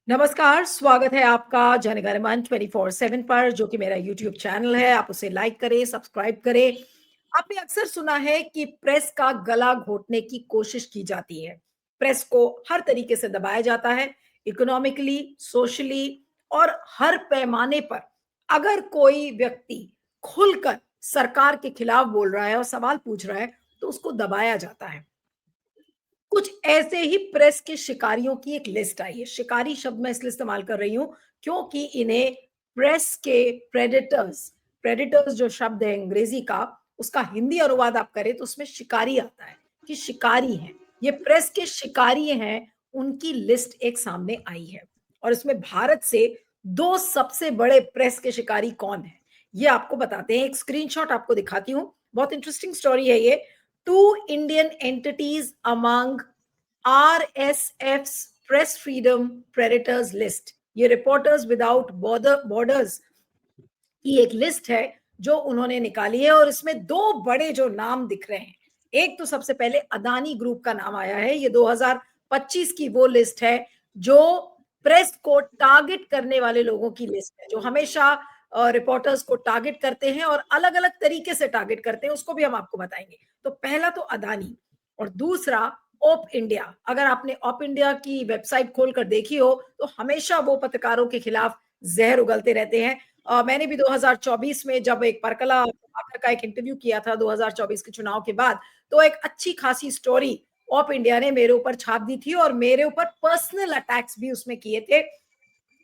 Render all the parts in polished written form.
नमस्कार, स्वागत है आपका जनगणमन 24/7 पर जो कि मेरा यूट्यूब चैनल है। आप उसे लाइक करें, सब्सक्राइब करें। आपने अक्सर सुना है कि प्रेस का गला घोटने की कोशिश की जाती है। प्रेस को हर तरीके से दबाया जाता है, इकोनॉमिकली, सोशली और हर पैमाने पर। अगर कोई व्यक्ति खुलकर सरकार के खिलाफ बोल रहा है और सवाल पूछ रहा है, तो उसको दबाया जाता है। कुछ ऐसे ही प्रेस के शिकारियों की एक लिस्ट आई है। शिकारी शब्द मैं इसलिए इस्तेमाल कर रही हूँ क्योंकि इन्हें प्रेस के प्रेडेटर्स प्रेडेटर्स जो शब्द है अंग्रेजी का, उसका हिंदी अनुवाद आप करें तो उसमें शिकारी आता है कि शिकारी हैं। ये प्रेस के शिकारी हैं, उनकी लिस्ट एक सामने आई है और इसमें भारत से 2 सबसे बड़े प्रेस के शिकारी कौन हैं, ये आपको बताते हैं। एक स्क्रीनशॉट आपको दिखाती हूँ। बहुत इंटरेस्टिंग स्टोरी है ये। 2 Indian entities among RSF's Press Freedom Predators List। ये रिपोर्टर्स विदाउट बॉर्डर्स की एक लिस्ट है जो उन्होंने निकाली है और इसमें 2 बड़े जो नाम दिख रहे हैं। एक तो सबसे पहले अदानी ग्रुप का नाम आया है। ये 2025 की वो लिस्ट है जो प्रेस को टारगेट करने वाले लोगों की लिस्ट है, जो हमेशा रिपोर्टर्स को टारगेट करते हैं और अलग-अलग तरीके से टारगेट करते हैं, उसको भी हम आपको बताएंगे। तो पहला तो अदानी और दूसरा ओप इंडिया। अगर आपने ओप इंडिया की वेबसाइट खोलकर देखी हो तो हमेशा वो पत्रकारों के खिलाफ जहर उगलते रहते हैं। मैंने भी 2024 में जब एक परकला प्रभाकर का एक इंटरव्यू किया था 2024 के चुनाव के बाद, तो एक अच्छी खासी स्टोरी ऑफ इंडिया ने मेरे ऊपर छाप दी थी और मेरे ऊपर पर्सनल अटैक्स भी उसमें किए थे,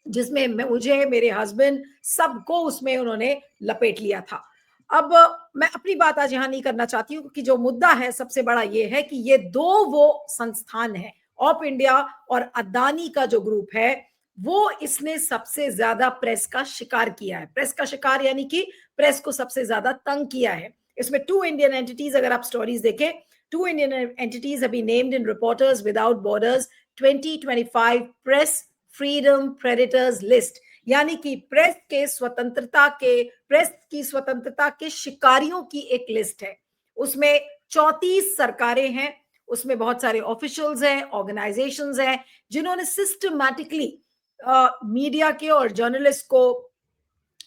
जिसमें मुझे, मेरे हस्बैंड, सबको उसमें उन्होंने लपेट लिया था। अब मैं अपनी बात आज यहाँ नहीं करना चाहती हूँ क्योंकि जो मुद्दा है सबसे बड़ा ये है कि ये 2 वो संस्थान हैं, ऑफ इंडिया और अदानी का जो ग्रुप है, वो इसने सबसे ज्यादा प्रेस का शिकार किया है। प्रेस का शिकार यानी कि प्रेस को सबसे ज्यादा तंग किया है। इसमें 2 इंडियन एंटिटीज, अगर आप स्टोरीज देखें, 2 Indian entities have been named in Reporters Without Borders 2025 press freedom predators list. यानी कि प्रेस की स्वतंत्रता के शिकारियों की एक लिस्ट है। उसमें 34 सरकारें हैं, उसमें बहुत सारे ऑफिशियल्स हैं, ऑर्गेनाइजेशंस हैं, जिन्होंने सिस्टमैटिकली मीडिया के और जर्नलिस्ट को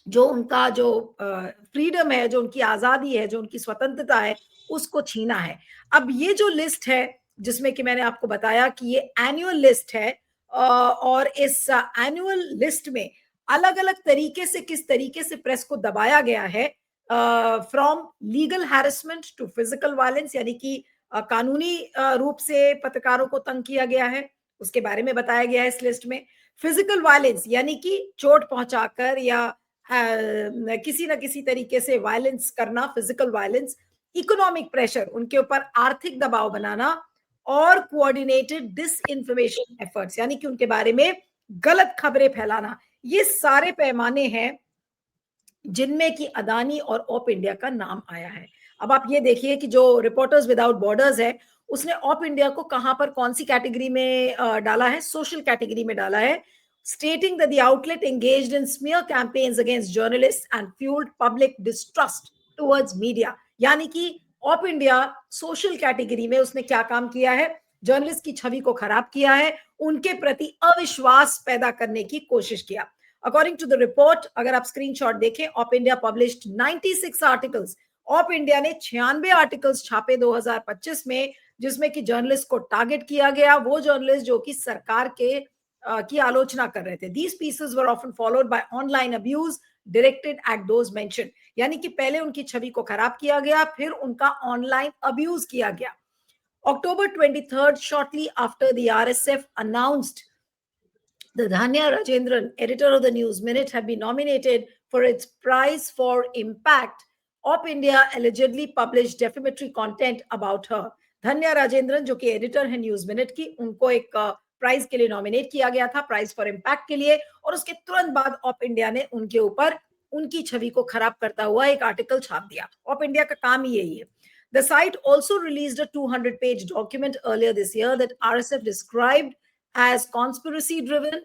जो उनका जो फ्रीडम है, जो उनकी आजादी है, जो उनकी स्वतंत्रता है, उसको छीना है। अब ये जो लिस्ट है, जिसमें कि मैंने आपको बताया कि ये एनुअल लिस्ट है, और इस एनुअल लिस्ट में अलग-अलग तरीके से किस तरीके से प्रेस को दबाया गया है, from legal harassment to physical violence, यानी कि कानूनी रूप से पत्रकारों को तंग किया गया है, उसके बारे में बताया गया है इस लिस्ट में। फिजिकल वायलेंस यानी कि चोट पहुंचाकर या किसी ना किसी तरीके से वायलेंस करना, फिजिकल वायलेंस। इकोनॉमिक प्रेशर, उनके ऊपर आर्थिक दबाव बनाना और कोऑर्डिनेटेड डिस इन्फॉर्मेशन एफर्ट्स, यानी कि उनके बारे में गलत खबरें फैलाना। ये सारे पैमाने हैं जिनमें कि अदानी और ऑप इंडिया का नाम आया है। अब आप ये देखिए कि जो रिपोर्टर्स विदाउट बॉर्डर्स है, उसने ऑप इंडिया को कहां पर कौन सी कैटेगरी में डाला है? सोशल कैटेगरी में डाला है, stating that the outlet engaged in smear campaigns against journalists and fuelled public distrust towards media. यानी कि ऑप इंडिया सोशल कैटेगरी में उसने क्या काम किया है? जर्नलिस्ट की छवि को खराब किया है, उनके प्रति अविश्वास पैदा करने की कोशिश किया। अकॉर्डिंग टू द रिपोर्ट, अगर आप स्क्रीनशॉट देखें, op India published 96 articles. Op India ने 96 आर्टिकल्स छापे 2025 में, जिसमें कि जर्नलिस्ट को टारगेट किया गया, वो जर्नलिस्ट जो कि सरकार के की आलोचना कर रहे थे। These pieces were often followed by online abuse directed at those mentioned. यानी कि पहले उनकी छवि को खराब किया गया, फिर उनका ऑनलाइन अब्यूज किया गया। October 23rd, shortly after the RSF announced the Dhanya Rajendran, editor of the News Minute, had been nominated for its Prize for Impact, Op India allegedly published defamatory content about her. धन्या राजेंद्रन जो कि editor है news minute की, उनको एक prize के लिए nominate किया गया था, प्राइज फॉर इम्पैक्ट के लिए, और उसके तुरंत बाद ऑप इंडिया ने उनके ऊपर उनकी छवि को खराब करता हुआ एक आर्टिकल छाप दिया। ऑप इंडिया का काम ही यही है। The site also released a 200-page document earlier this year that RSF described as conspiracy driven,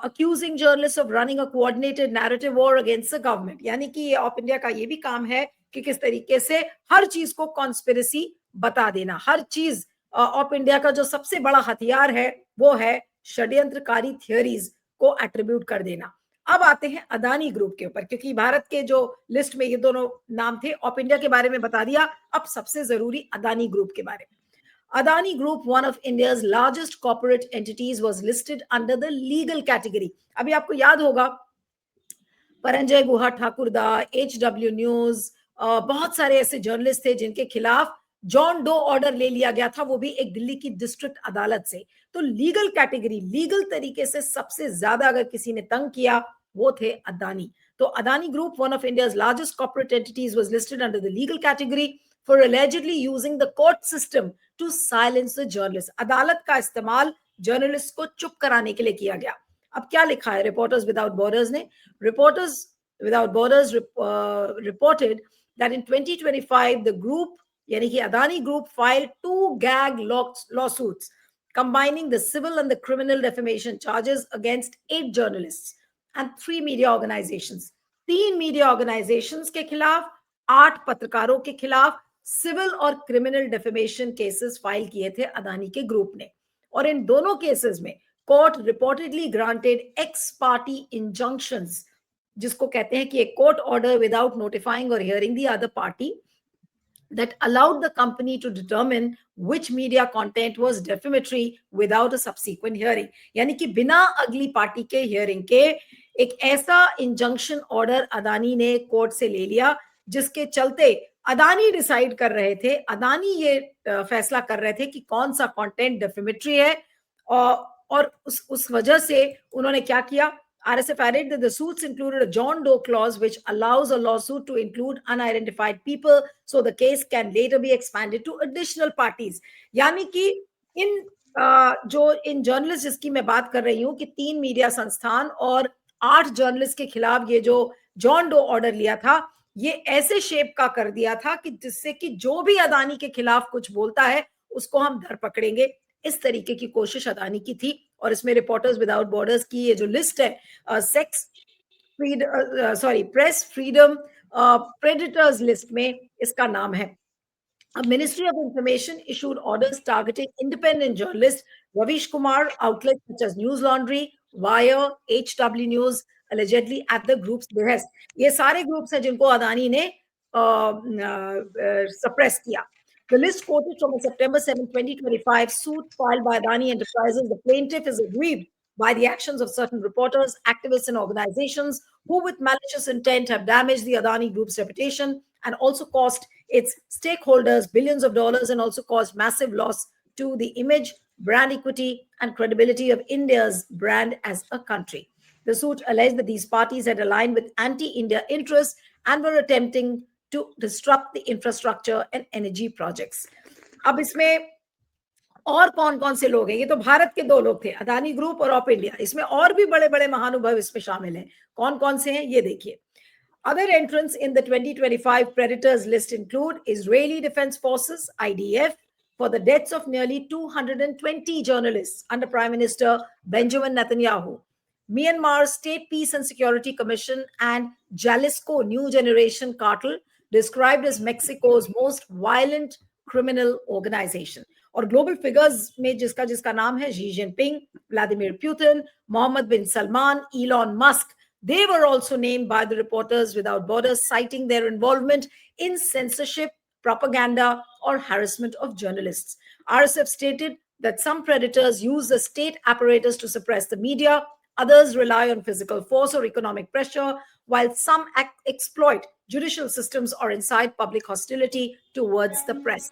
accusing journalists of running a coordinated narrative war against the government। यानी कि ये ऑप इंडिया का ये भी काम है कि किस तरीके से हर चीज को कॉन्स्पिरेसी बता देना। हर चीज, ऑप इंडिया का जो सबसे बड़ा हथियार है वो है षड्यंत्रकारी थियरीज को एट्रीब्यूट कर देना। अब आते हैं अदानी ग्रुप के ऊपर, क्योंकि भारत के जो लिस्ट में ये दोनों नाम थे, ऑफ इंडिया के बारे में बता दिया, अब सबसे जरूरी अदानी ग्रुप के बारे में। Adani Group, one of India's largest corporate entities, was listed under the legal category. अभी आपको याद होगा परंजय गुहा ठाकुरदा, HW न्यूज, बहुत सारे ऐसे जर्नलिस्ट थे जिनके खिलाफ जॉन डो ऑर्डर ले लिया गया था, वो भी एक दिल्ली की डिस्ट्रिक्ट अदालत से। तो लीगल कैटेगरी, लीगल तरीके से सबसे ज्यादा अगर किसी ने तंग किया वो थे अदानी। तो Adani group, one of India's largest corporate entities, was listed under the legal category for allegedly using the court system to silence the journalist. अदालत का इस्तेमाल जर्नलिस्ट को चुप कराने के लिए किया गया। अब क्या लिखा है रिपोर्टर्स विदाउट बॉर्डर्स ने? Reporters Without borders reported that in 2025 the group, यानी कि Adani group, filed 2 gag lawsuits combining the civil and the criminal defamation charges against 8 journalists and 3 media organizations. 3 media organisations के खिलाफ, 8 पत्रकारों के खिलाफ सिविल और criminal defamation cases file किए थे अदानी के ग्रुप ने। और इन दोनों केसेस में court reportedly granted ex parte injunctions, जिसको कहते हैं कि एक कोर्ट ऑर्डर विदाउट नोटिफाइंग और hearing the other party, that allowed the company to determine which media content was defamatory without a subsequent hearing. यानी कि बिना अगली पार्टी के हियरिंग के एक ऐसा इंजंक्शन ऑर्डर अदानी ने कोर्ट से ले लिया, जिसके चलते अदानी डिसाइड कर रहे थे, अदानी ये फैसला कर रहे थे कि कौन सा कंटेंट डेफेमेटरी है, और उस वजह से उन्होंने क्या किया? RSF added that the suits included a John Doe clause which allows a lawsuit to include unidentified people, so the case can later be expanded to additional parties. यानी कि इन जर्नलिस्ट जिसकी मैं बात कर रही हूँ कि 3 मीडिया संस्थान और 8 जर्नलिस्ट के खिलाफ ये जो जॉन डो ऑर्डर लिया था, ये ऐसे शेप का कर दिया था कि जिससे कि जो भी अदानी के खिलाफ कुछ बोलता है उसको हम धर पकड़ेंगे। इस तरीके की कोशिश अदानी की थी। और इसमें रिपोर्टर्स विदाउट बॉर्डर्स की ये जो लिस्ट है, प्रेस फ्रीडम प्रेडिटर्स लिस्ट में इसका नाम है। Ministry of Information issued orders targeting independent journalists Ravish Kumar, outlets such as News Laundry, Wire, HW News, allegedly at the group's behest. ये सारे ग्रुप्स हैं जिनको अदानी ने सप्रेस किया। The list quoted from a September 7, 2025 suit filed by Adani Enterprises. The plaintiff is aggrieved by the actions of certain reporters, activists, and organizations who, with malicious intent, have damaged the Adani Group's reputation and also cost its stakeholders billions of dollars, and also caused massive loss to the image, brand equity, and credibility of India's brand as a country. The suit alleged that these parties had aligned with anti-India interests and were attempting to disrupt the infrastructure and energy projects. अब इसमें और कौन-कौन से लोग हैं? ये तो भारत के 2 लोग थे, अदानी ग्रुप और ऑफ इंडिया। इसमें और भी बड़े-बड़े महानुभाव इसमें शामिल हैं। कौन-कौन से हैं ये देखिए। Other entrants in the 2025 Predators list include Israeli Defense Forces, IDF, for the deaths of nearly 220 journalists under Prime Minister Benjamin Netanyahu, Myanmar State Peace and Security Commission, and Jalisco New Generation Cartel, described as Mexico's most violent criminal organization. और global figures में जिसका नाम है Xi Jinping, Vladimir Putin, Mohammed bin Salman, Elon Musk, they were also named by the Reporters Without Borders, citing their involvement in censorship, propaganda, or harassment of journalists. RSF stated that some predators use the state apparatus to suppress the media, others rely on physical force or economic pressure, while some exploit judicial systems or incite public hostility towards the press.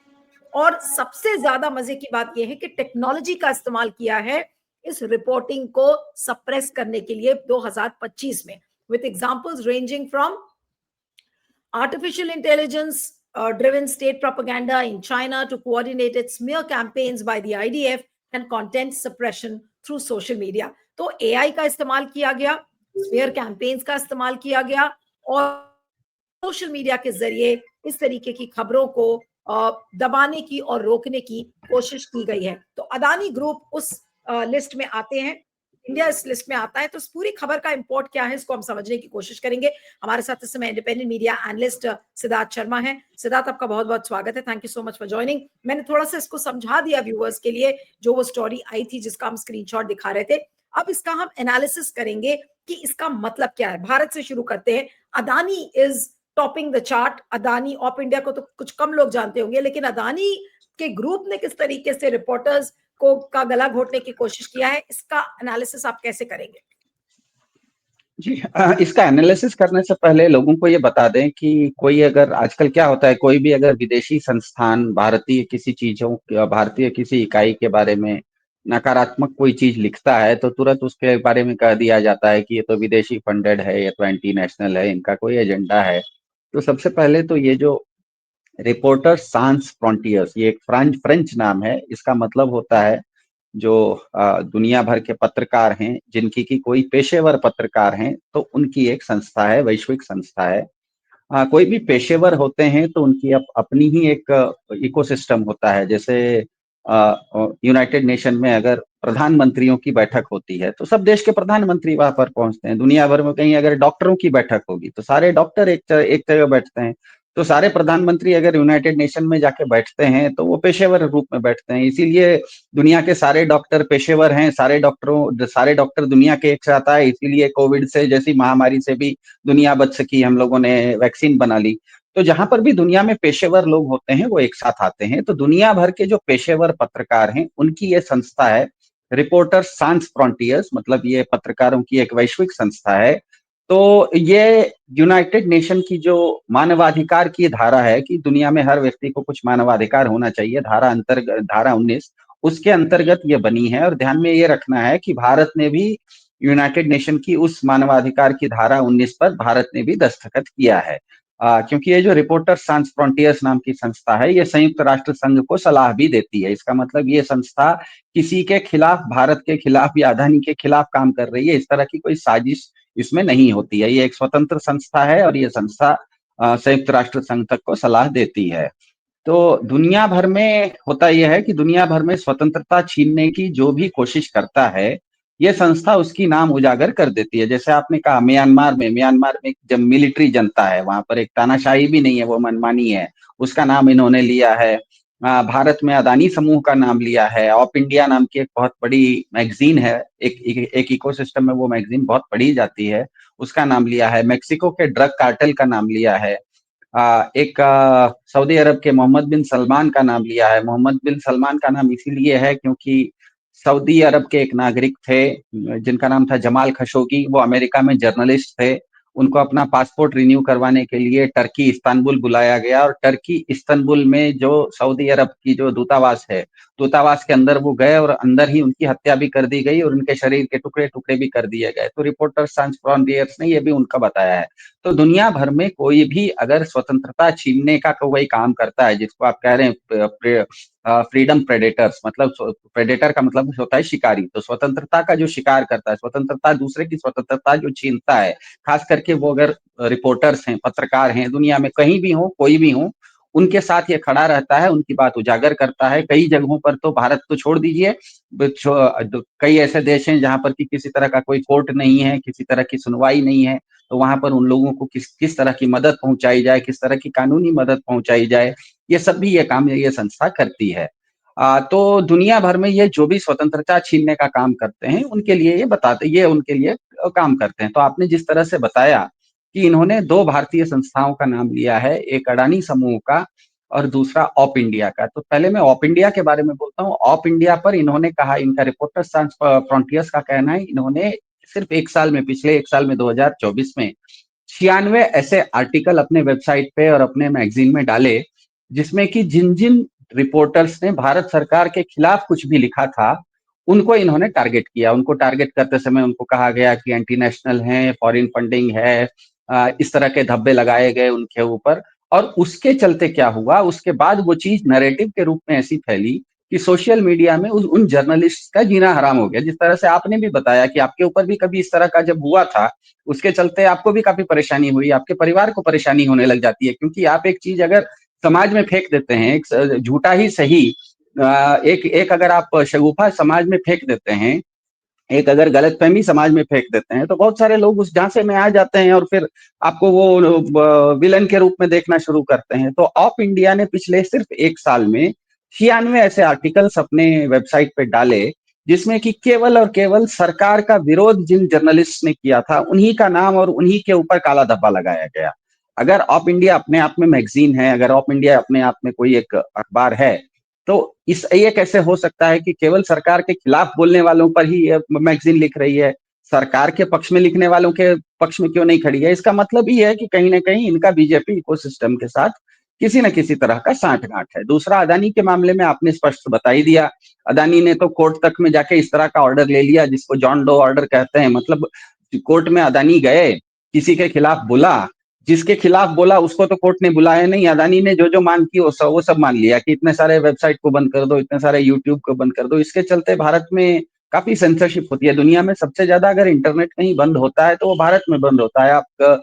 और सबसे ज्यादा मजे की बात यह है कि technology का इस्तेमाल किया है इस रिपोर्टिंग को सप्रेस करने के लिए 2025 में, with examples ranging from artificial intelligence driven state propaganda in China to coordinated smear campaigns by the IDF and content suppression through social media. तो AI का इस्तेमाल किया गया, smear campaigns का इस्तेमाल किया गया, और सोशल मीडिया के जरिए इस तरीके की खबरों को दबाने की और रोकने की कोशिश की गई है। तो अदानी ग्रुप उस लिस्ट में आते हैं। इंडिया इस लिस्ट में आता है। तो इस पूरी खबर का इंपोर्ट क्या है, इसको हम समझने की कोशिश करेंगे। हमारे साथ इस समय independent media analyst Siddharth Sharma है। सिद्धार्थ, आपका बहुत बहुत स्वागत है। Thank you so much for joining. मैंने थोड़ा सा इसको समझा दिया व्यूअर्स के लिए, जो वो स्टोरी आई थी जिसका हम स्क्रीनशॉट दिखा रहे थे। अब इसका हम एनालिसिस करेंगे कि इसका मतलब क्या है। भारत से शुरू करते हैं। Adani is topping the chart. Adani of India को तो कुछ कम लोग जानते होंगे, लेकिन अदानी के ग्रुप ने किस तरीके से रिपोर्टर्स को का गला घोटने की कोशिश किया है, इसका एनालिसिस आप कैसे करेंगे? जी, इसका एनालिसिस करने से पहले लोगों को ये बता दें कि कोई अगर आजकल क्या होता है, कोई भी अगर विदेशी संस्थान भारतीय किसी चीजों भारतीय किसी इकाई के बारे में नकारात्मक कोई चीज लिखता है तो तुरंत उसके बारे में कह दिया जाता है कि ये तो विदेशी फंडेड है, ये तो एंटी नेशनल है, इनका कोई एजेंडा है। तो सबसे पहले तो ये जो रिपोर्टर सांस फ्रंटियर्स, ये एक फ्रेंच नाम है। इसका मतलब होता है जो दुनिया भर के पत्रकार हैं, जिनकी की कोई पेशेवर पत्रकार हैं, तो उनकी एक संस्था है, वैश्विक संस्था है। कोई भी पेशेवर होते हैं तो उनकी अपनी ही एक इकोसिस्टम होता है। जैसे यूनाइटेड नेशन में अगर प्रधानमंत्रियों की बैठक होती है तो सब देश के प्रधानमंत्री वहां पर पहुंचते हैं। दुनिया भर में कहीं अगर डॉक्टरों की बैठक होगी तो सारे डॉक्टर एक जगह बैठते हैं। तो सारे प्रधानमंत्री अगर यूनाइटेड नेशन में जाके बैठते हैं तो वो पेशेवर रूप में बैठते हैं। इसीलिए दुनिया के सारे डॉक्टर पेशेवर हैं। सारे डॉक्टर दुनिया के एक साथ आए, इसीलिए कोविड से जैसी महामारी से भी दुनिया बच सकी, हम लोगों ने वैक्सीन बना ली। तो जहां पर भी दुनिया में पेशेवर लोग होते हैं वो एक साथ आते हैं। तो दुनिया भर के जो पेशेवर पत्रकार हैं उनकी ये संस्था है, रिपोर्टर सांस फ्रंटियर्स, मतलब ये पत्रकारों की एक वैश्विक संस्था है। तो ये यूनाइटेड नेशन की जो मानवाधिकार की धारा है कि दुनिया में हर व्यक्ति को कुछ मानवाधिकार होना चाहिए, धारा 19, उसके अंतर्गत ये बनी है। और ध्यान में ये रखना है कि भारत ने भी यूनाइटेड नेशन की उस मानवाधिकार की धारा 19 पर भारत ने भी दस्तखत किया है। क्योंकि ये जो रिपोर्टर सांस फ्रंटियर्स नाम की संस्था है, ये संयुक्त राष्ट्र संघ को सलाह भी देती है। इसका मतलब ये संस्था किसी के खिलाफ, भारत के खिलाफ या अदानी के खिलाफ काम कर रही है, इस तरह की कोई साजिश इसमें नहीं होती है। ये एक स्वतंत्र संस्था है और ये संस्था संयुक्त राष्ट्र संघ तक को सलाह देती है। तो दुनिया भर में होता यह है कि दुनिया भर में स्वतंत्रता छीनने की जो भी कोशिश करता है, ये संस्था उसकी नाम उजागर कर देती है। जैसे आपने कहा म्यांमार में जब मिलिट्री जनता है, वहां पर एक तानाशाही भी नहीं है, वो मनमानी है, उसका नाम इन्होंने लिया है। भारत में अदानी समूह का नाम लिया है। ऑफ इंडिया नाम की एक बहुत बड़ी मैगजीन है, एक इकोसिस्टम में वो मैगजीन बहुत पढ़ी जाती है, उसका नाम लिया है। मेक्सिको के ड्रग कार्टेल का नाम लिया है। एक सऊदी अरब के मोहम्मद बिन सलमान का नाम लिया है। मोहम्मद बिन सलमान का नाम इसीलिए है क्योंकि सऊदी अरब के एक नागरिक थे जिनका नाम था जमाल खशोगी, वो अमेरिका में जर्नलिस्ट थे। उनको अपना पासपोर्ट रिन्यू करवाने के लिए टर्की इस्तांबुल बुलाया गया और टर्की इस्तांबुल में जो सऊदी अरब की जो दूतावास है, दूतावास के अंदर वो गए और अंदर ही उनकी हत्या भी कर दी गई और उनके शरीर के टुकड़े टुकड़े भी कर दिए गए। तो रिपोर्टर सांस फ्रंटियर्स ने ये भी उनका बताया है। तो दुनिया भर में कोई भी अगर स्वतंत्रता छीनने का कोई काम करता है, जिसको आप कह रहे हैं फ्रीडम प्रेडेटर्स, मतलब प्रेडेटर का मतलब होता है शिकारी, तो स्वतंत्रता का जो शिकार करता है, स्वतंत्रता दूसरे की स्वतंत्रता जो छीनता है, खास करके वो अगर रिपोर्टर्स हैं, पत्रकार हैं, दुनिया में कहीं भी हो, कोई भी हो, उनके साथ ये खड़ा रहता है, उनकी बात उजागर करता है। कई जगहों पर तो भारत को छोड़ दीजिए, कई ऐसे देश हैं जहां पर कि किसी तरह का कोई कोर्ट नहीं है, किसी तरह की सुनवाई नहीं है, तो वहां पर उन लोगों को किस तरह की मदद पहुंचाई जाए, किस तरह की कानूनी मदद पहुंचाई जाए, ये सब भी ये काम ये संस्था करती है। तो दुनिया भर में ये जो भी स्वतंत्रता छीनने का काम करते हैं उनके लिए ये उनके लिए काम करते हैं। तो आपने जिस तरह से बताया कि इन्होंने दो भारतीय संस्थाओं का नाम लिया है, एक अडानी समूह का और दूसरा ऑप इंडिया का। तो पहले मैं ऑप इंडिया के बारे में बोलता हूँ। ऑप इंडिया पर इन्होंने कहा, इनका रिपोर्टर सांस फ्रंटियर्स का कहना है, इन्होंने सिर्फ एक साल में, पिछले एक साल में 2024 में 96 ऐसे आर्टिकल अपने वेबसाइट पे और अपने मैगजीन में डाले, जिसमें कि जिन जिन रिपोर्टर्स ने भारत सरकार के खिलाफ कुछ भी लिखा था उनको इन्होंने टारगेट किया। उनको टारगेट करते समय उनको कहा गया कि एंटी नेशनल है, फॉरेन फंडिंग है, इस तरह के धब्बे लगाए गए उनके ऊपर। और उसके चलते क्या हुआ, उसके बाद वो चीज नैरेटिव के रूप में ऐसी फैली कि सोशल मीडिया में उन जर्नलिस्ट का जीना हराम हो गया। जिस तरह से आपने भी बताया कि आपके ऊपर भी कभी इस तरह का जब हुआ था, उसके चलते आपको भी काफी परेशानी हुई, आपके परिवार को परेशानी होने लग जाती है, क्योंकि आप एक चीज अगर समाज में फेंक देते हैं, एक झूठा ही सही, एक एक अगर आप शगुफा समाज में फेंक देते हैं एक अगर गलतफहमी समाज में फेंक देते हैं तो बहुत सारे लोग उस झांसे में आ जाते हैं और फिर आपको वो विलन के रूप में देखना शुरू करते हैं। तो ऑप इंडिया ने पिछले सिर्फ 1 साल में 96 ऐसे आर्टिकल्स अपने वेबसाइट पे डाले जिसमें कि केवल और केवल सरकार का विरोध जिन जर्नलिस्ट ने किया था उन्हीं का नाम और उन्हीं के ऊपर काला धब्बा लगाया गया। अगर ऑप इंडिया अपने आप में मैगजीन है, अगर ऑप इंडिया अपने आप में कोई एक अखबार है, तो इस ये कैसे हो सकता है कि केवल सरकार के खिलाफ बोलने वालों पर ही ये मैगजीन लिख रही है, सरकार के पक्ष में लिखने वालों के पक्ष में क्यों नहीं खड़ी है? इसका मतलब ये है कि कहीं ना कहीं इनका बीजेपी इकोसिस्टम के साथ किसी न किसी तरह का सांठगांठ है। दूसरा, अदानी के मामले में आपने स्पष्ट बता ही दिया। अदानी ने तो कोर्ट तक में जाके इस तरह का ऑर्डर ले लिया जिसको जॉन डो ऑर्डर कहते हैं। मतलब कोर्ट में अदानी गए, किसी के खिलाफ बोला, जिसके खिलाफ बोला उसको तो कोर्ट ने बुलाया नहीं, अदानी ने जो जो मांग की वो सब मान लिया कि इतने सारे वेबसाइट को बंद कर दो, इतने सारे यूट्यूब को बंद कर दो। इसके चलते भारत में काफी सेंसरशिप होती है। दुनिया में सबसे ज्यादा अगर इंटरनेट कहीं बंद होता है तो वो भारत में बंद होता है। आप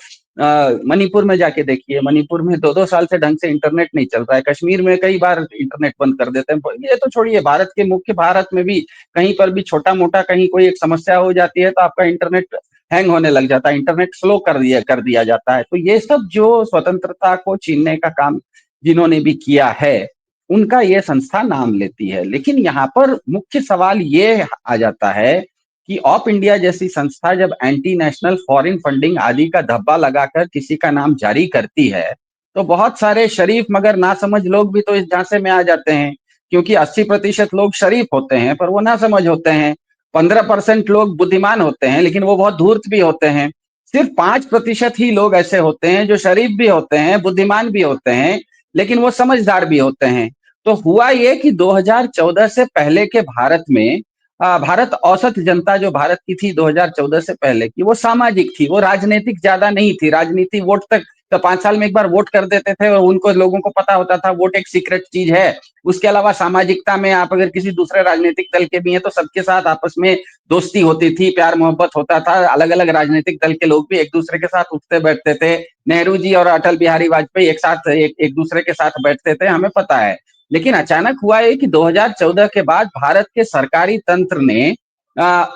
मणिपुर में जाके देखिए, मणिपुर में 2-2 साल से ढंग से इंटरनेट नहीं चल रहा है। कश्मीर में कई बार इंटरनेट बंद कर देते हैं। ये तो छोड़िए, भारत के मुख्य भारत में भी कहीं पर भी छोटा मोटा कहीं कोई एक समस्या हो जाती है तो आपका इंटरनेट हैंग होने लग जाता है, इंटरनेट स्लो कर दिया जाता है। तो ये सब जो स्वतंत्रता को छीनने का काम जिन्होंने भी किया है उनका ये संस्था नाम लेती है। लेकिन यहाँ पर मुख्य सवाल ये आ जाता है कि ऑप इंडिया जैसी संस्था जब एंटी नेशनल फॉरेन फंडिंग आदि का धब्बा लगाकर किसी का नाम जारी करती है तो बहुत सारे शरीफ मगर नासमझ लोग भी तो इस झांसे में आ जाते हैं, क्योंकि 80% लोग शरीफ होते हैं पर वो नासमझ होते हैं। 15% लोग बुद्धिमान होते हैं लेकिन वो बहुत धूर्त भी होते हैं। सिर्फ 5% ही लोग ऐसे होते हैं जो शरीफ भी होते हैं, बुद्धिमान भी होते हैं, लेकिन वो समझदार भी होते हैं। तो हुआ ये कि 2014 से पहले के भारत में भारत औसत जनता जो भारत की थी 2014 से पहले की, वो सामाजिक थी, वो राजनीतिक ज्यादा नहीं थी। राजनीति वोट तक तो 5 साल में एक बार वोट कर देते थे और उनको लोगों को पता होता था वोट एक सीक्रेट चीज है। उसके अलावा सामाजिकता में आप अगर किसी दूसरे राजनीतिक दल के भी हैं तो सबके साथ आपस में दोस्ती होती थी, प्यार मोहब्बत होता था। अलग अलग राजनीतिक दल के लोग भी एक दूसरे के साथ उठते बैठते थे। नेहरू जी और अटल बिहारी वाजपेयी एक साथ एक दूसरे के साथ बैठते थे, हमें पता है। लेकिन अचानक हुआ है कि 2014 के बाद भारत के सरकारी तंत्र ने आ,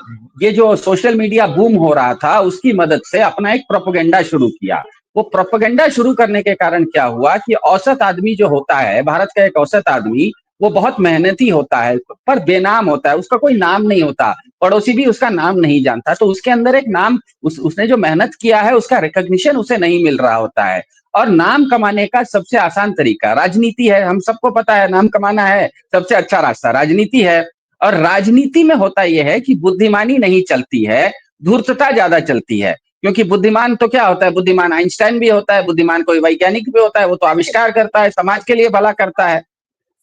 ये जो सोशल मीडिया बूम हो रहा था उसकी मदद से अपना एक प्रोपेगेंडा शुरू किया। वो प्रोपेगेंडा शुरू करने के कारण क्या हुआ कि औसत आदमी जो होता है, भारत का एक औसत आदमी, वो बहुत मेहनती होता है पर बेनाम होता है, उसका कोई नाम नहीं होता, पड़ोसी भी उसका नाम नहीं जानता। तो उसके अंदर एक नाम, उसने जो मेहनत किया है उसका रिकॉग्निशन उसे नहीं मिल रहा होता है। और नाम कमाने का सबसे आसान तरीका राजनीति है, हम सबको पता है नाम कमाना है सबसे अच्छा रास्ता राजनीति है। और राजनीति में होता यह है कि बुद्धिमानी नहीं चलती है, धूर्तता ज्यादा चलती है। क्योंकि बुद्धिमान तो क्या होता है, बुद्धिमान आइंस्टाइन भी होता है, बुद्धिमान कोई वैज्ञानिक भी होता है, वो तो आविष्कार करता है, समाज के लिए भला करता है।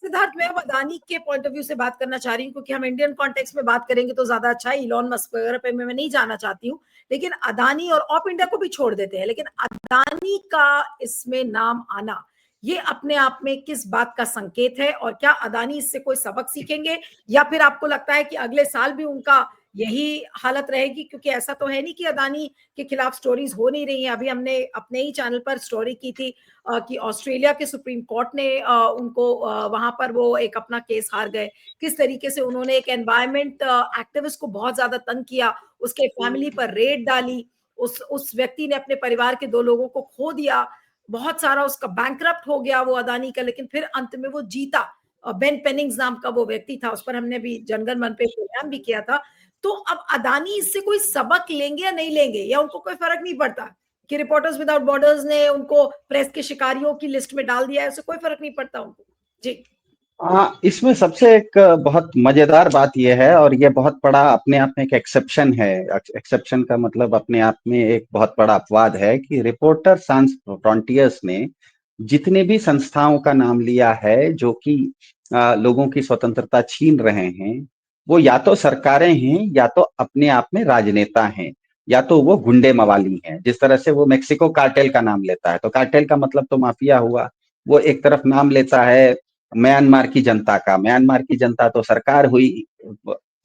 सिद्धार्थ, मैं अब अदानी के पॉइंट ऑफ व्यू से बात करना चाह रही हूँ क्योंकि हम इंडियन कॉन्टेक्स्ट में बात करेंगे तो ज्यादा अच्छा है। इलॉन मस्क वगैरह पे मैं नहीं जाना चाहती हूँ, लेकिन अदानी और ऑप इंडिया को भी छोड़ देते हैं। लेकिन अदानी का इसमें नाम आना ये अपने आप में किस बात का संकेत है, और क्या अदानी इससे कोई सबक सीखेंगे, या फिर आपको लगता है कि अगले साल भी उनका यही हालत रहेगी? क्योंकि ऐसा तो है नहीं कि अदानी के खिलाफ स्टोरीज हो नहीं रही हैं। अभी हमने अपने ही चैनल पर स्टोरी की थी कि ऑस्ट्रेलिया के सुप्रीम कोर्ट ने उनको वहां पर वो एक अपना केस हार गए। किस तरीके से उन्होंने एक एनवायरमेंट एक्टिविस्ट को बहुत ज्यादा तंग किया, उसके फैमिली पर रेड डाली, उस व्यक्ति ने अपने परिवार के 2 लोगों को खो दिया, बहुत सारा उसका बैंकरप्ट हो गया वो अदानी का, लेकिन फिर अंत में वो जीता। बेन पेनिंग्स नाम का वो व्यक्ति था, उस पर हमने भी जनगण मन पे प्रोग्राम भी किया था। तो अब अदानी इससे कोई सबक लेंगे या नहीं लेंगे, या उनको कोई फर्क नहीं पड़ता कि रिपोर्टर्स विदाउट बॉर्डर्स ने उनको प्रेस के शिकारियों की लिस्ट में डाल दिया है, उससे कोई फर्क नहीं पड़ता उनको? जी। हाँ, इसमें सबसे एक बहुत मजेदार बात यह है, और ये बहुत बड़ा अपने आप में एक एक्सेप्शन है। एक्सेप्शन का मतलब अपने आप में एक बहुत बड़ा अपवाद है कि रिपोर्टर सांस फ्रंटियर्स ने जितने भी संस्थाओं का नाम लिया है जो कि लोगों की स्वतंत्रता छीन रहे हैं, वो या तो सरकारें हैं या तो अपने आप में राजनेता हैं, या तो वो गुंडे मवाली हैं। जिस तरह से वो मेक्सिको कार्टेल का नाम लेता है, तो कार्टेल का मतलब तो माफिया हुआ। वो एक तरफ नाम लेता है म्यांमार की जनता का, म्यांमार की जनता तो सरकार हुई।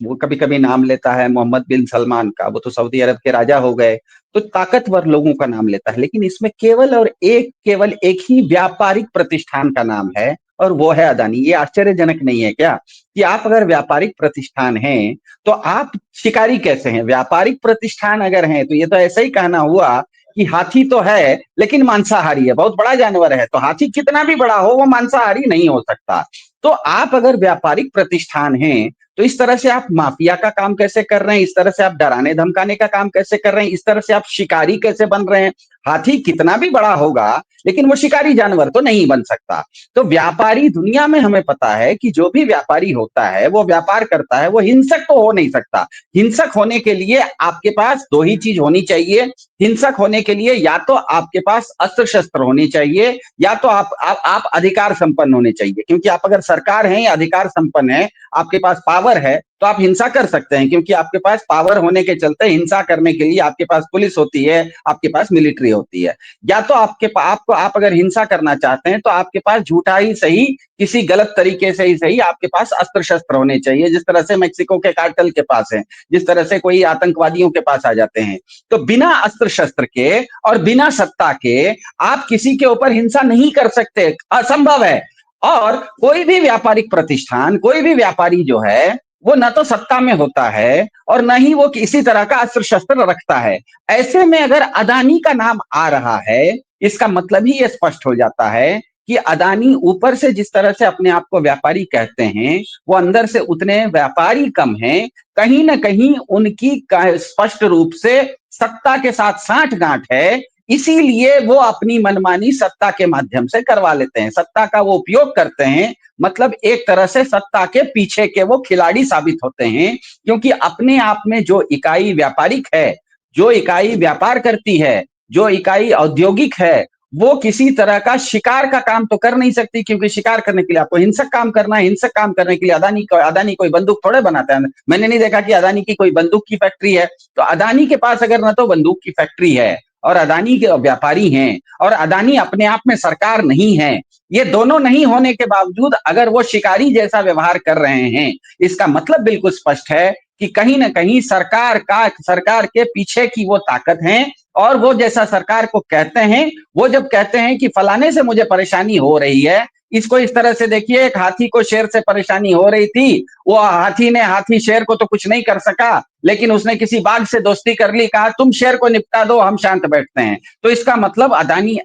वो कभी कभी नाम लेता है मोहम्मद बिन सलमान का, वो तो सऊदी अरब के राजा हो गए। तो ताकतवर लोगों का नाम लेता है, लेकिन इसमें केवल एक ही व्यापारिक प्रतिष्ठान का नाम है, और वो है अदानी। ये आश्चर्यजनक नहीं है क्या कि आप अगर व्यापारिक प्रतिष्ठान हैं तो आप शिकारी कैसे हैं? व्यापारिक प्रतिष्ठान अगर हैं तो ये तो ऐसा ही कहना हुआ कि हाथी तो है लेकिन मांसाहारी है, बहुत बड़ा जानवर है, तो हाथी कितना भी बड़ा हो वो मांसाहारी नहीं हो सकता। तो आप अगर व्यापारिक प्रतिष्ठान हैं तो इस तरह से आप माफिया का काम कैसे कर रहे हैं? इस तरह से आप डराने धमकाने का काम कैसे कर रहे हैं? इस तरह से आप शिकारी कैसे बन रहे हैं? हाथी कितना भी बड़ा होगा लेकिन वो शिकारी जानवर तो नहीं बन सकता। तो व्यापारी दुनिया में हमें पता है कि जो भी व्यापारी होता है वो व्यापार करता है, वो हिंसक तो हो नहीं सकता। हिंसक होने के लिए आपके पास दो ही चीज होनी चाहिए। हिंसक होने के लिए या तो आपके पास अस्त्र शस्त्र होने चाहिए या तो आप अधिकार संपन्न होने चाहिए, क्योंकि आप अगर सरकार हैं या अधिकार संपन्न है, आपके पास पावर है, तो आप हिंसा कर सकते हैं, क्योंकि आपके पास पावर होने के चलते हिंसा करने के लिए आपके पास पुलिस होती है, आपके पास मिलिट्री होती है। या तो आप अगर हिंसा करना चाहते हैं तो आपके पास झूठा ही सही, किसी गलत तरीके से ही सही, आपके पास अस्त्र शस्त्र होने चाहिए, जिस तरह से मेक्सिको के कार्टेल के पास है, जिस तरह से कोई आतंकवादियों के पास आ जाते हैं। तो बिना अस्त्र शस्त्र के और बिना सत्ता के आप किसी के ऊपर हिंसा नहीं कर सकते, असंभव है। और कोई भी व्यापारिक प्रतिष्ठान, कोई भी व्यापारी जो है वो न तो सत्ता में होता है और न ही वो किसी तरह का अस्त्र शस्त्र रखता है। ऐसे में अगर अदानी का नाम आ रहा है, इसका मतलब ही ये स्पष्ट हो जाता है कि अदानी ऊपर से जिस तरह से अपने आप को व्यापारी कहते हैं, वो अंदर से उतने व्यापारी कम हैं। कहीं ना कहीं उनकी स्पष्ट रूप से सत्ता के साथ साठगांठ है, इसीलिए वो अपनी मनमानी सत्ता के माध्यम से करवा लेते हैं, सत्ता का वो उपयोग करते हैं। मतलब एक तरह से सत्ता के पीछे के वो खिलाड़ी साबित होते हैं, क्योंकि अपने आप में जो इकाई व्यापारिक है, जो इकाई व्यापार करती है, जो इकाई औद्योगिक है, वो किसी तरह का शिकार का काम तो कर नहीं सकती, क्योंकि शिकार करने के लिए आपको हिंसक काम करना है। हिंसक काम करने के लिए अदानी कोई बंदूक थोड़े बनाता है। मैंने नहीं देखा कि अदानी की कोई बंदूक की फैक्ट्री है। तो अदानी के पास अगर न तो बंदूक की फैक्ट्री है और अदानी के व्यापारी हैं और अदानी अपने आप में सरकार नहीं है, ये दोनों नहीं होने के बावजूद अगर वो शिकारी जैसा व्यवहार कर रहे हैं, इसका मतलब बिल्कुल स्पष्ट है कि कहीं ना कहीं सरकार के पीछे की वो ताकत है। और वो जैसा सरकार को कहते हैं, वो जब कहते हैं कि फलाने से मुझे परेशानी हो रही है, इसको इस तरह से देखिए, एक हाथी को शेर से परेशानी हो रही थी, वो हाथी शेर को तो कुछ नहीं कर सका, लेकिन उसने किसी बाघ से दोस्ती कर ली, कहा तुम शेर को निपटा दो, हम शांत बैठते हैं। तो इसका मतलब अदानी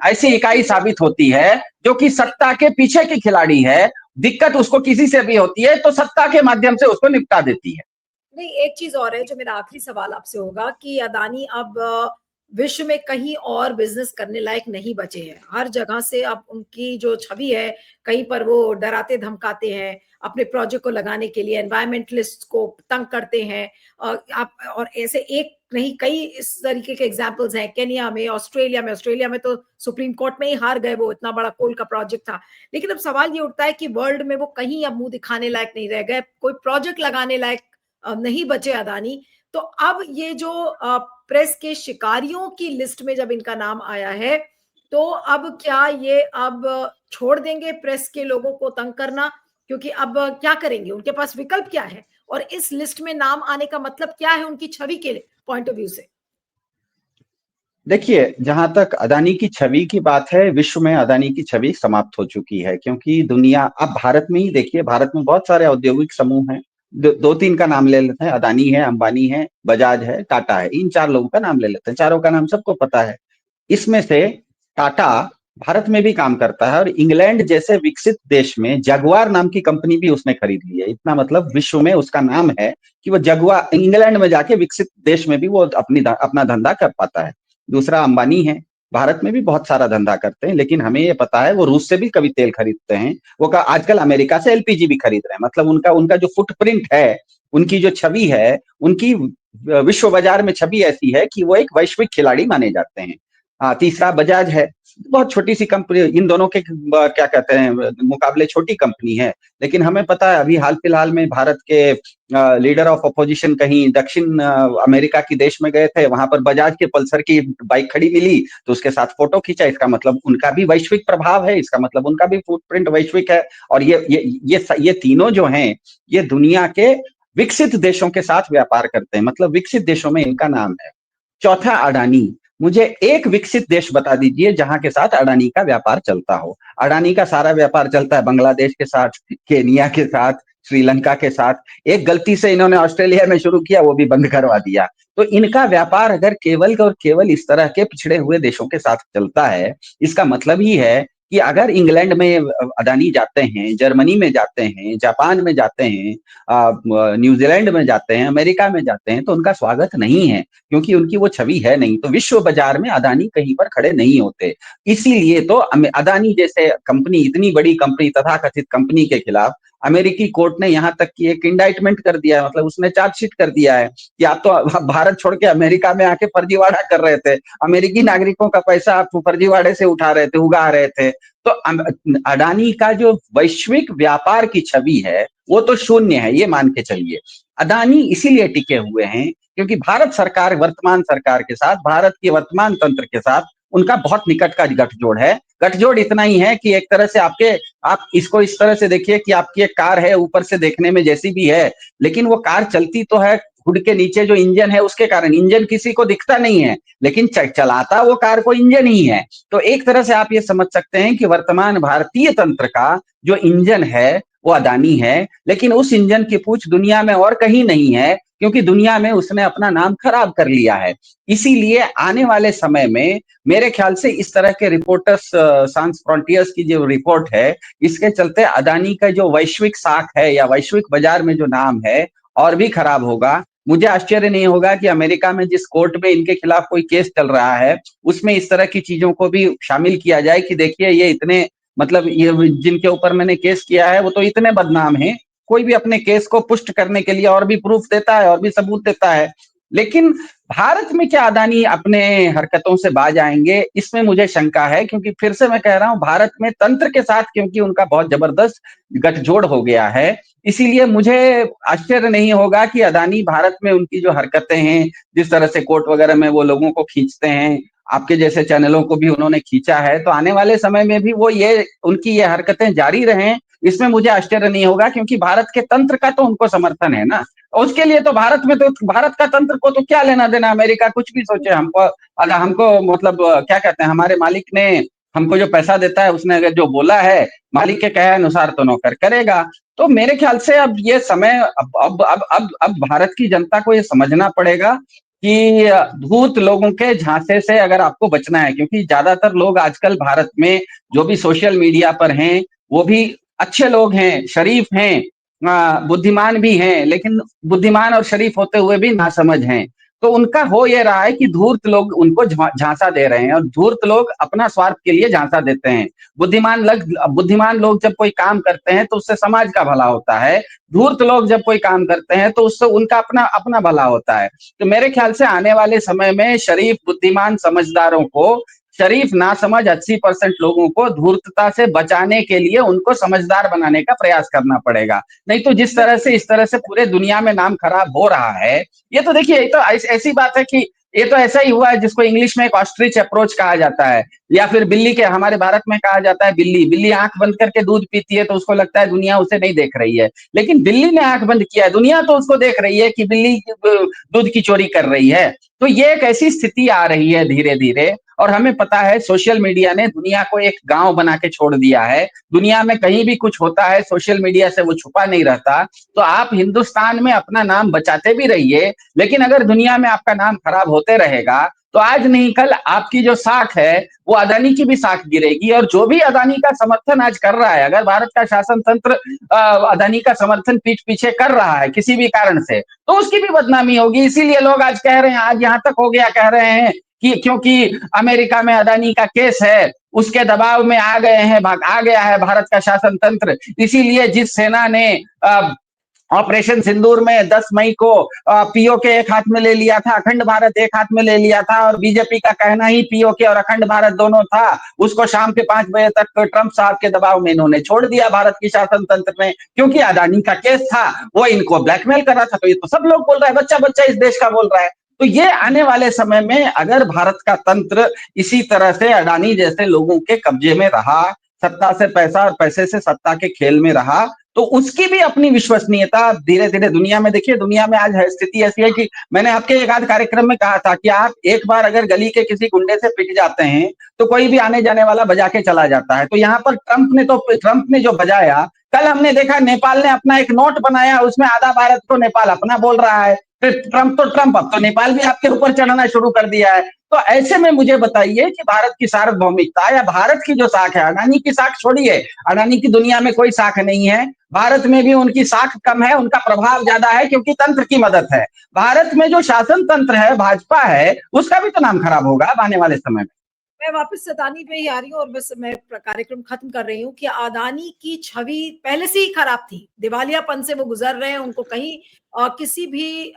ऐसी इकाई साबित होती है जो कि सत्ता के पीछे की खिलाड़ी है। दिक्कत उसको किसी से भी होती है तो सत्ता के माध्यम से उसको निपटा देती है। नहीं, एक चीज और है जो मेरा आखिरी सवाल आपसे होगा कि अदानी अब विश्व में कहीं और बिजनेस करने लायक नहीं बचे हैं। हर जगह से अब उनकी जो छवि है, कहीं पर वो डराते धमकाते हैं, अपने प्रोजेक्ट को लगाने के लिए एनवायरमेंटलिस्ट को तंग करते हैं। आप और ऐसे एक नहीं कई इस तरीके के एग्जाम्पल्स हैं, केनिया में, ऑस्ट्रेलिया में तो सुप्रीम कोर्ट में ही हार गए, वो इतना बड़ा कोल का प्रोजेक्ट था। लेकिन अब सवाल ये उठता है कि वर्ल्ड में वो कहीं अब मुंह दिखाने लायक नहीं रह गए, कोई प्रोजेक्ट लगाने लायक नहीं बचे अदानी। तो अब ये जो प्रेस के शिकारियों की लिस्ट में जब इनका नाम आया है, तो अब क्या ये अब छोड़ देंगे प्रेस के लोगों को तंग करना? क्योंकि अब क्या करेंगे, उनके पास विकल्प क्या है? और इस लिस्ट में नाम आने का मतलब क्या है उनकी छवि के पॉइंट ऑफ व्यू से? देखिए, जहां तक अदानी की छवि की बात है, विश्व में अदानी की छवि समाप्त हो चुकी है, क्योंकि दुनिया अब भारत में ही देखिए, भारत में बहुत सारे औद्योगिक समूह हैं। दो तीन का नाम ले लेते हैं, अदानी है, अंबानी है, बजाज है, टाटा है, इन चार लोगों का नाम ले लेते हैं, चारों का नाम सबको पता है। इसमें से टाटा भारत में भी काम करता है और इंग्लैंड जैसे विकसित देश में जगुआर नाम की कंपनी भी उसने खरीद ली है। इतना मतलब विश्व में उसका नाम है कि वो जगुआर, इंग्लैंड में जाके विकसित देश में भी वो अपना धंधा कर पाता है। दूसरा अंबानी है, भारत में भी बहुत सारा धंधा करते हैं, लेकिन हमें ये पता है वो रूस से भी कभी तेल खरीदते हैं। वो आजकल अमेरिका से एलपीजी भी खरीद रहे हैं। मतलब उनका उनका जो फुटप्रिंट है, उनकी जो छवि है, उनकी विश्व बाजार में छवि ऐसी है कि वो एक वैश्विक खिलाड़ी माने जाते हैं। तीसरा बजाज है, बहुत छोटी सी कंपनी, इन दोनों के क्या कहते हैं मुकाबले छोटी कंपनी है। लेकिन हमें पता है अभी हाल फिलहाल में भारत के लीडर ऑफ अपोजिशन कहीं दक्षिण अमेरिका की देश में गए थे, वहां पर बजाज के पल्सर की बाइक खड़ी मिली तो उसके साथ फोटो खींचा। इसका मतलब उनका भी वैश्विक प्रभाव है, इसका मतलब उनका भी फुटप्रिंट वैश्विक है। और ये तीनों जो हैं, ये दुनिया के विकसित देशों के साथ व्यापार करते हैं, मतलब विकसित देशों में इनका नाम है। चौथा अडानी, मुझे एक विकसित देश बता दीजिए जहां के साथ अडानी का व्यापार चलता हो। अडानी का सारा व्यापार चलता है बांग्लादेश के साथ, केनिया के साथ, श्रीलंका के साथ। एक गलती से इन्होंने ऑस्ट्रेलिया में शुरू किया, वो भी बंद करवा दिया। तो इनका व्यापार अगर केवल और केवल इस तरह के पिछड़े हुए देशों के साथ चलता है, इसका मतलब ही है कि अगर इंग्लैंड में अडानी जाते हैं, जर्मनी में जाते हैं, जापान में जाते हैं, न्यूजीलैंड में जाते हैं, अमेरिका में जाते हैं, तो उनका स्वागत नहीं है, क्योंकि उनकी वो छवि है नहीं। तो विश्व बाजार में अडानी कहीं पर खड़े नहीं होते। इसीलिए तो अडानी जैसे कंपनी, इतनी बड़ी कंपनी, तथाकथित कंपनी के खिलाफ अमेरिकी कोर्ट ने यहां तक कि एक इंडाइटमेंट कर दिया है, मतलब उसने चार्जशीट कर दिया है कि आप तो भारत छोड़ के अमेरिका में आके फर्जीवाड़ा कर रहे थे, अमेरिकी नागरिकों का पैसा आप फर्जीवाड़े से उठा रहे थे, उगा रहे थे। तो अडानी का जो वैश्विक व्यापार की छवि है वो तो शून्य है, ये मान के चलिए। अडानी इसीलिए टिके हुए हैं क्योंकि भारत सरकार, वर्तमान सरकार के साथ, भारत के वर्तमान तंत्र के साथ उनका बहुत निकट का गठजोड़ है। गठजोड़ इतना ही है कि एक तरह से आप इसको इस तरह से देखिए कि आपकी एक कार है, ऊपर से देखने में जैसी भी है, लेकिन वो कार चलती तो है हुड के नीचे जो इंजन है उसके कारण। इंजन किसी को दिखता नहीं है, लेकिन चलाता वो कार को इंजन ही है। तो एक तरह से आप ये समझ सकते हैं कि वर्तमान भारतीय तंत्र का जो इंजन है वो अडानी है, लेकिन उस इंजन की पूछ दुनिया में और कहीं नहीं है, क्योंकि दुनिया में उसने अपना नाम खराब कर लिया है। इसीलिए आने वाले समय में मेरे ख्याल से इस तरह के रिपोर्टर्स, सांस फ्रंटियर्स की जो रिपोर्ट है, इसके चलते अडानी का जो वैश्विक साख है या वैश्विक बाजार में जो नाम है और भी खराब होगा। मुझे आश्चर्य नहीं होगा कि अमेरिका में जिस कोर्ट में इनके खिलाफ कोई केस चल रहा है उसमें इस तरह की चीजों को भी शामिल किया जाए कि देखिए ये इतने, मतलब ये जिनके ऊपर मैंने केस किया है वो तो इतने बदनाम हैं। कोई भी अपने केस को पुष्ट करने के लिए और भी प्रूफ देता है और भी सबूत देता है। लेकिन भारत में क्या अडानी अपने हरकतों से बाज आएंगे, इसमें मुझे शंका है, क्योंकि फिर से मैं कह रहा हूं भारत में तंत्र के साथ क्योंकि उनका बहुत जबरदस्त गठजोड़ हो गया है। इसीलिए मुझे आश्चर्य नहीं होगा कि अडानी भारत में उनकी जो हरकतें हैं, जिस तरह से कोर्ट वगैरह में वो लोगों को खींचते हैं, आपके जैसे चैनलों को भी उन्होंने खींचा है, तो आने वाले समय में भी वो ये उनकी ये हरकतें जारी रहें, इसमें मुझे आश्चर्य नहीं होगा, क्योंकि भारत के तंत्र का तो उनको समर्थन है ना। उसके लिए तो भारत में तो भारत का तंत्र को तो क्या लेना देना, अमेरिका कुछ भी सोचे। हमको अगर हमको मतलब क्या कहते हैं, हमारे मालिक ने हमको जो पैसा देता है उसने अगर जो बोला है मालिक के कहे अनुसार तो नौकर करेगा। तो मेरे ख्याल से अब ये समय, अब भारत की जनता को ये समझना पड़ेगा कि धूर्त लोगों के झांसे से अगर आपको बचना है, क्योंकि ज्यादातर लोग आजकल भारत में जो भी सोशल मीडिया पर हैं वो भी अच्छे लोग हैं, शरीफ हैं, बुद्धिमान भी हैं, लेकिन बुद्धिमान और शरीफ होते हुए भी नासमझ हैं। तो उनका हो ये रहा है कि धूर्त लोग उनको झांसा दे रहे हैं, और धूर्त लोग अपना स्वार्थ के लिए झांसा देते हैं। बुद्धिमान लोग जब कोई काम करते हैं तो उससे समाज का भला होता है। धूर्त लोग जब कोई काम करते हैं तो उससे उनका अपना अपना भला होता है। तो मेरे ख्याल से आने वाले समय में शरीफ, बुद्धिमान, समझदारों को, शरीफ ना समझ 80% लोगों को धूर्तता से बचाने के लिए उनको समझदार बनाने का प्रयास करना पड़ेगा। नहीं तो जिस तरह से, इस तरह से पूरे दुनिया में नाम खराब हो रहा है, ये तो देखिए, ये तो ऐसी बात है कि ये तो ऐसा ही हुआ है जिसको इंग्लिश में एक ऑस्ट्रिच अप्रोच कहा जाता है, या फिर बिल्ली के, हमारे भारत में कहा जाता है बिल्ली बिल्ली आंख बंद करके दूध पीती है तो उसको लगता है दुनिया उसे नहीं देख रही है, लेकिन बिल्ली ने आंख बंद किया है, दुनिया तो उसको देख रही है कि बिल्ली दूध की चोरी कर रही है। तो ये एक ऐसी स्थिति आ रही है धीरे धीरे, और हमें पता है सोशल मीडिया ने दुनिया को एक गांव बना के छोड़ दिया है। दुनिया में कहीं भी कुछ होता है सोशल मीडिया से वो छुपा नहीं रहता। तो आप हिंदुस्तान में अपना नाम बचाते भी रहिए, लेकिन अगर दुनिया में आपका नाम खराब होते रहेगा तो आज नहीं कल आपकी जो साख है वो अदानी की भी साख गिरेगी। और जो भी अदानी का समर्थन आज कर रहा है, अगर भारत का शासन तंत्र अदानी का समर्थन पीठ पीछे कर रहा है किसी भी कारण से, तो उसकी भी बदनामी होगी। इसीलिए लोग आज कह रहे हैं, आज यहां तक हो गया, कह रहे हैं कि क्योंकि अमेरिका में अदानी का केस है उसके दबाव में आ गए हैं, आ गया है भारत का शासन तंत्र। इसीलिए जिस सेना ने ऑपरेशन सिंदूर में 10 मई को पीओके एक हाथ में ले लिया था, अखंड भारत एक हाथ में ले लिया था, और बीजेपी का कहना ही पीओके और अखंड भारत दोनों था, उसको शाम के 5 बजे तक ट्रंप साहब के दबाव में इन्होंने छोड़ दिया भारत की शासन तंत्र ने, क्योंकि अदानी का केस था, वो इनको ब्लैकमेल कर रहा था। तो ये तो सब लोग बोल रहा है, बच्चा बच्चा इस देश का बोल रहा है। तो ये आने वाले समय में अगर भारत का तंत्र इसी तरह से अडानी जैसे लोगों के कब्जे में रहा, सत्ता से पैसा और पैसे से सत्ता के खेल में रहा, तो उसकी भी अपनी विश्वसनीयता धीरे धीरे दुनिया में, देखिए दुनिया में आज है स्थिति ऐसी है कि मैंने आपके एक आध कार्यक्रम में कहा था कि आप एक बार अगर गली के किसी गुंडे से पिट जाते हैं तो कोई भी आने जाने वाला बजा के चला जाता है। तो यहाँ पर ट्रंप ने जो बजाया, कल हमने देखा नेपाल ने अपना एक नोट बनाया, उसमें आधा भारत को नेपाल अपना बोल रहा है। फिर ट्रंप तो ट्रंप, अब तो नेपाल भी आपके ऊपर चढ़ना शुरू कर दिया है। तो ऐसे में मुझे बताइए कि भारत की सार्वभौमिकता या भारत की जो साख है, अडानी की साख छोड़िए, अडानी की दुनिया में कोई साख नहीं है, भारत में भी उनकी साख कम है, उनका प्रभाव ज्यादा है क्योंकि तंत्र की मदद है। भारत में जो शासन तंत्र है, भाजपा है, उसका भी तो नाम खराब होगा अब आने वाले समय में। मैं वापस अदानी पे ही आ रही हूँ और बस मैं कार्यक्रम खत्म कर रही हूँ कि अदानी की छवि पहले से ही खराब थी, दिवालियापन से वो गुजर रहे हैं, उनको कहीं किसी भी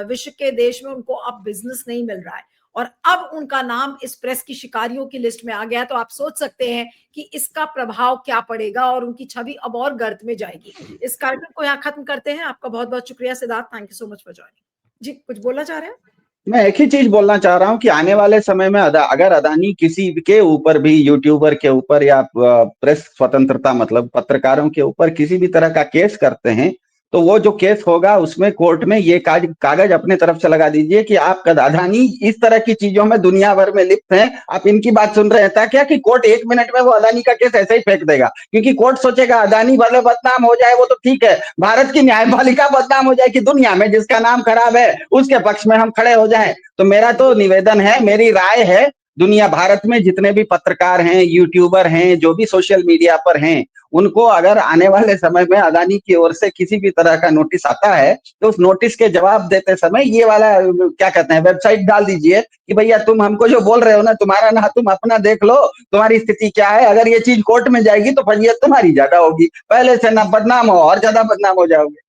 विश्व के देश में उनको अब बिजनेस नहीं मिल रहा है और अब उनका नाम इस प्रेस की शिकारियों की लिस्ट में आ गया। तो आप सोच सकते हैं कि इसका प्रभाव क्या पड़ेगा और उनकी छवि अब और गर्त में जाएगी। इस कार्यक्रम को यहाँ खत्म करते हैं। आपका बहुत बहुत शुक्रिया Siddharth, thank you so much for joining. जी कुछ बोलना चाह रहे हैं? मैं एक ही चीज बोलना चाह रहा हूं कि आने वाले समय में अगर अदानी किसी के ऊपर भी, यूट्यूबर के ऊपर या प्रेस स्वतंत्रता मतलब पत्रकारों के ऊपर किसी भी तरह का केस करते हैं, तो वो जो केस होगा उसमें कोर्ट में ये कागज अपने तरफ से लगा दीजिए कि आप अदानी इस तरह की चीजों में दुनिया भर में लिप्त हैं, आप इनकी बात सुन रहे हैं। क्या कि कोर्ट 1 मिनट में वो अदानी का केस ऐसे ही फेंक देगा, क्योंकि कोर्ट सोचेगा अदानी भले बदनाम हो जाए वो तो ठीक है, भारत की न्यायपालिका बदनाम हो जाए कि दुनिया में जिसका नाम खराब है उसके पक्ष में हम खड़े हो जाएं। तो मेरा तो निवेदन है, मेरी राय है, दुनिया भारत में जितने भी पत्रकार हैं, यूट्यूबर हैं, जो भी सोशल मीडिया पर हैं, उनको अगर आने वाले समय में अदानी की ओर से किसी भी तरह का नोटिस आता है तो उस नोटिस के जवाब देते समय ये वाला क्या कहते हैं वेबसाइट डाल दीजिए कि भैया तुम हमको जो बोल रहे हो ना, तुम्हारा ना तुम अपना देख लो, तुम्हारी स्थिति क्या है। अगर ये चीज कोर्ट में जाएगी तो फजीयत तुम्हारी ज्यादा होगी, पहले से ना बदनाम हो और ज्यादा बदनाम हो जाओगे।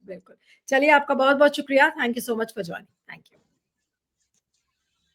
बिल्कुल। चलिए आपका बहुत बहुत शुक्रिया, thank you so much for joining.